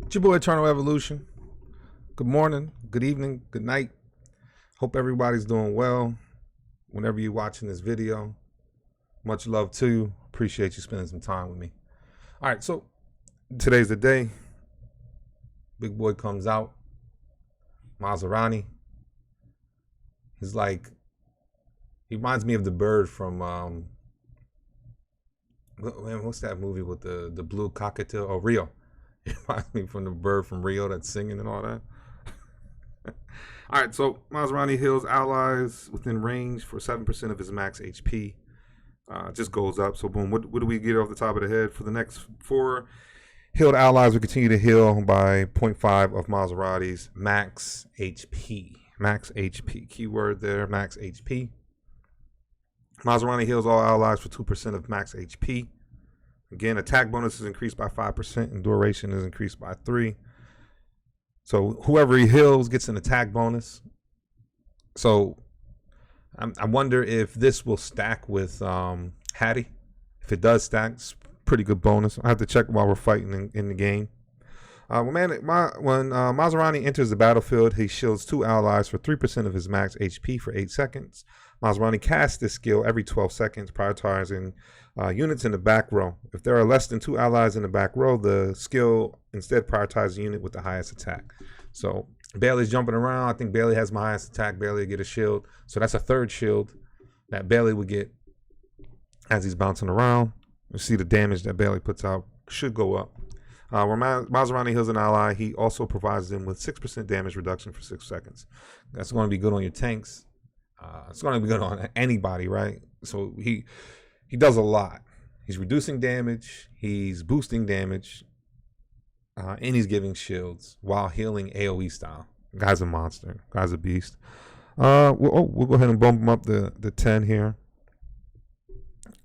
It's your boy Eternal Evolution. Good morning, good evening, good night. Hope everybody's doing well. Whenever you're watching this video, much love to you. Appreciate you spending some time with me. All right, so today's the day. Big boy comes out. Masrani. He's like, he reminds me of the bird from what's that movie with the blue cockatiel? Oh, Rio. It reminds me from the bird from Rio that's singing and all that. All right, so Masrani heals allies within range for 7% of his max HP. Just goes up. So boom, what do we get off the top of the head? For the next 4 healed allies, we continue to heal by 0.5 of Masrani's max HP. Max HP. Keyword there, max HP. Masrani heals all allies for 2% of max HP. Again, attack bonus is increased by 5% and duration is increased by 3. So whoever he heals gets an attack bonus. So I wonder if this will stack with Hattie. If it does stack, it's pretty good bonus. I have to check while we're fighting in the game. When Masrani enters the battlefield, he shields 2 allies for 3% of his max HP for 8 seconds. Masrani casts this skill every 12 seconds, prioritizing units in the back row. If there are less than 2 allies in the back row, the skill instead prioritizes the unit with the highest attack. So Bailey's jumping around. I think Bailey has my highest attack. Bailey will get a shield. So that's a 3rd shield that Bailey would get as he's bouncing around. You see the damage that Bailey puts out should go up. Where Masrani heals an ally, he also provides them with 6% damage reduction for 6 seconds. That's going to be good on your tanks. It's going to be good on anybody, right? So he does a lot. He's reducing damage, he's boosting damage, and he's giving shields while healing AoE style. Guy's a monster. Guy's a beast. We'll go ahead and bump him up the 10 here.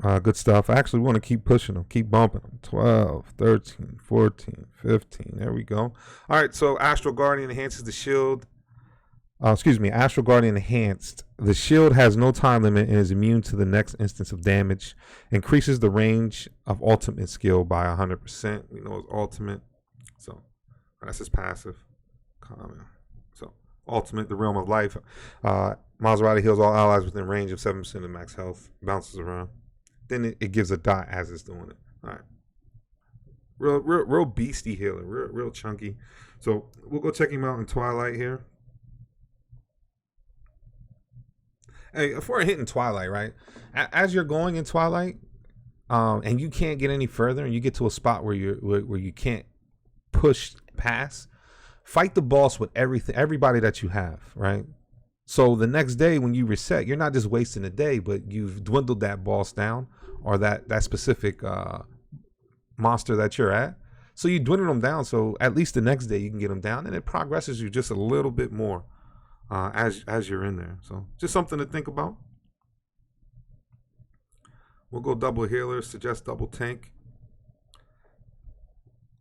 Good stuff. I actually want to keep pushing them, keep bumping them. 12, 13, 14, 15. There we go. All right, so Astral Guardian enhances the shield. Astral Guardian enhanced. The shield has no time limit and is immune to the next instance of damage. Increases the range of ultimate skill by 100%. We know it's ultimate. So that's his passive. Common. So ultimate, the realm of life. Masrani heals all allies within range of 7% of max health. Bounces around. Then it gives a dot as it's doing it. All right. Real beastie healer. Real chunky. So we'll go check him out in Twilight here. Hey, before I hit in Twilight, right? As you're going in Twilight, and you can't get any further, and you get to a spot where you can't push past, fight the boss with everybody that you have, right? So the next day when you reset, you're not just wasting a day, but you've dwindled that boss down or that specific monster that you're at. So you dwindle them down, so at least the next day you can get them down, and it progresses you just a little bit more as you're in there. So just something to think about. We'll go double healer, suggest double tank.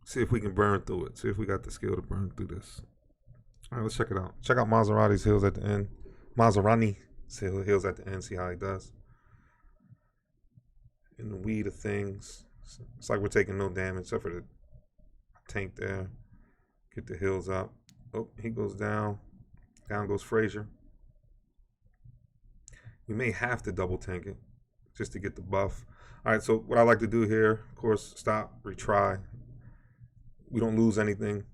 See if we can burn through it. See if we got the skill to burn through this. All right, let's check it out. Check out Maserati's heals at the end. Masrani heals at the end. See how he does. In the weed of things. It's like we're taking no damage except for the tank there. Get the heals up. Oh, he goes down. Down goes Frazier. We may have to double tank it just to get the buff. All right, so what I like to do here, of course, stop, retry. We don't lose anything.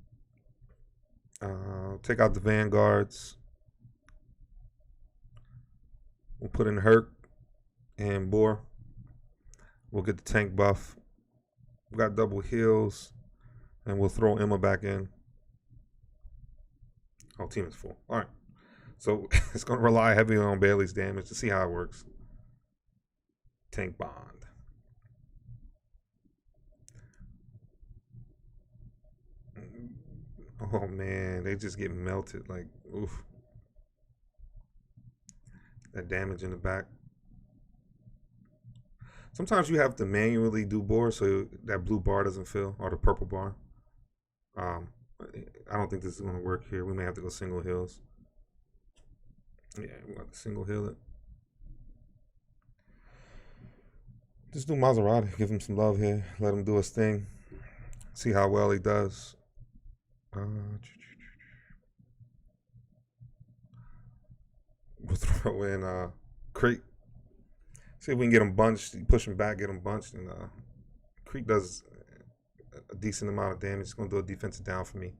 Take out the vanguards. We'll put in Herc and Boar. We'll get the tank buff. We got double heals, and we'll throw Emma back in. Oh, team is full. All right, so it's going to rely heavily on Bailey's damage to see how it works. Tank bond. Oh man, they just get melted. Like, oof. That damage in the back. Sometimes you have to manually do board so that blue bar doesn't fill, or the purple bar. I don't think this is going to work here. We may have to go single heals. Yeah, we got to single heal it. Just do Maserati. Give him some love here. Let him do his thing. See how well he does. Uh, we'll throw in Creek. See if we can get him bunched. Push him back, get him bunched, and Creek does a decent amount of damage. It's gonna do a defensive down for me.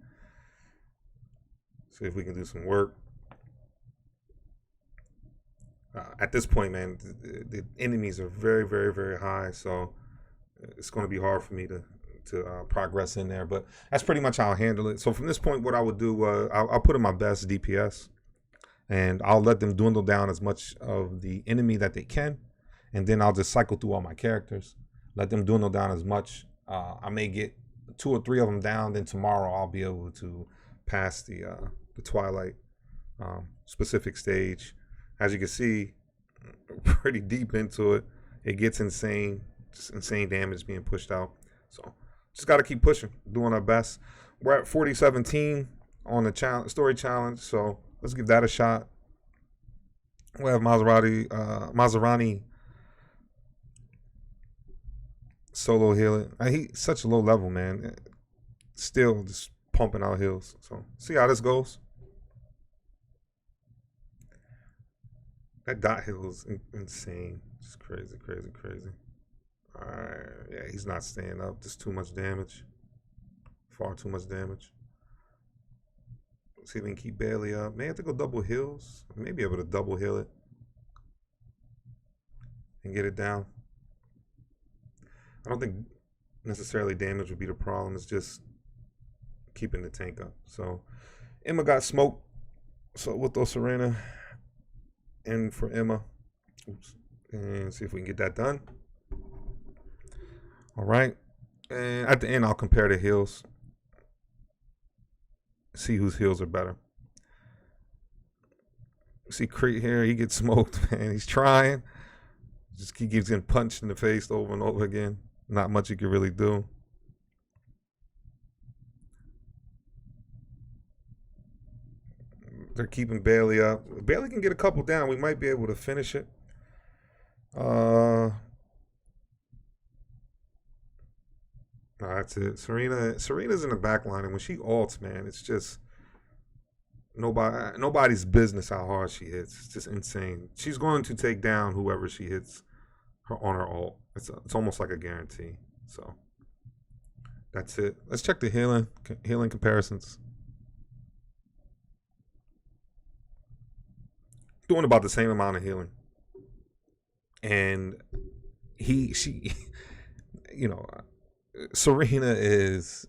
See if we can do some work. At this point, man, the enemies are very, very, very high, so it's going to be hard for me to progress in there. But that's pretty much how I'll handle it. So from this point, what I would do, I'll put in my best DPS, and I'll let them dwindle down as much of the enemy that they can, and then I'll just cycle through all my characters, let them dwindle down as much. I may get 2 or 3 of them down, then tomorrow I'll be able to pass the Twilight specific stage. As you can see, pretty deep into it. It gets insane, just insane damage being pushed out. So just got to keep pushing, doing our best. We're at 40-17 on the story challenge, so let's give that a shot. We have Masrani solo healing. He's such a low level, man. Still just pumping out heals. So see how this goes. That dot heal is insane. Just crazy, crazy, crazy. Alright, yeah, he's not staying up. Just too much damage. Far too much damage. Let's see if we can keep Bailey up. May have to go double heals. May be able to double heal it and get it down. I don't think necessarily damage would be the problem. It's just keeping the tank up. So Emma got smoked. So we'll throw Serena in for Emma. Oops. And see if we can get that done. All right. And at the end, I'll compare the heals. See whose heals are better. See Crete here. He gets smoked, man. He's trying. Just he keeps getting punched in the face over and over again. Not much he can really do. They're keeping Bailey up. Bailey can get a couple down. We might be able to finish it. That's it. Serena's in the back line, and when she ults, man, it's just nobody's business how hard she hits. It's just insane. She's going to take down whoever she hits on her ult. It's almost like a guarantee. So that's it. Let's check the healing comparisons. Doing about the same amount of healing, and she, you know, Serena is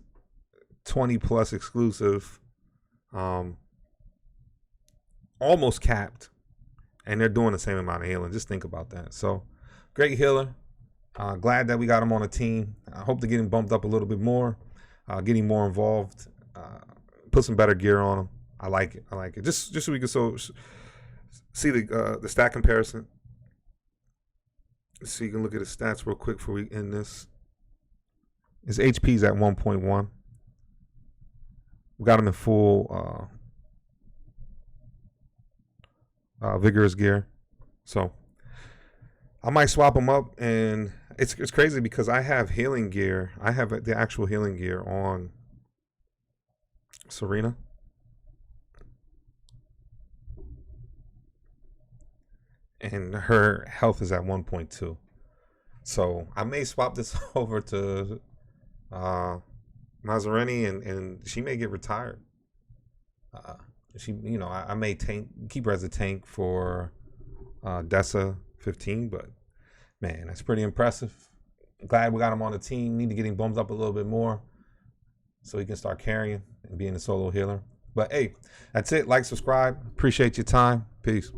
20 plus exclusive, almost capped, and they're doing the same amount of healing. Just think about that. So great healer. Glad that we got him on a team. I hope to get him bumped up a little bit more, getting more involved, put some better gear on him. I like it. I like it. Just so we can see the stat comparison. So you can look at his stats real quick before we end this. His HP's at 1.1. We got him in full vigorous gear. So I might swap him up, and it's crazy because I have healing gear. I have the actual healing gear on Serena. And her health is at 1.2. So I may swap this over to Masrani, and she may get retired. I may keep her as a tank for Dessa 15, but man, that's pretty impressive. Glad we got him on the team. Need to get him bumped up a little bit more so he can start carrying and being a solo healer. But hey, that's it. Like, subscribe. Appreciate your time. Peace.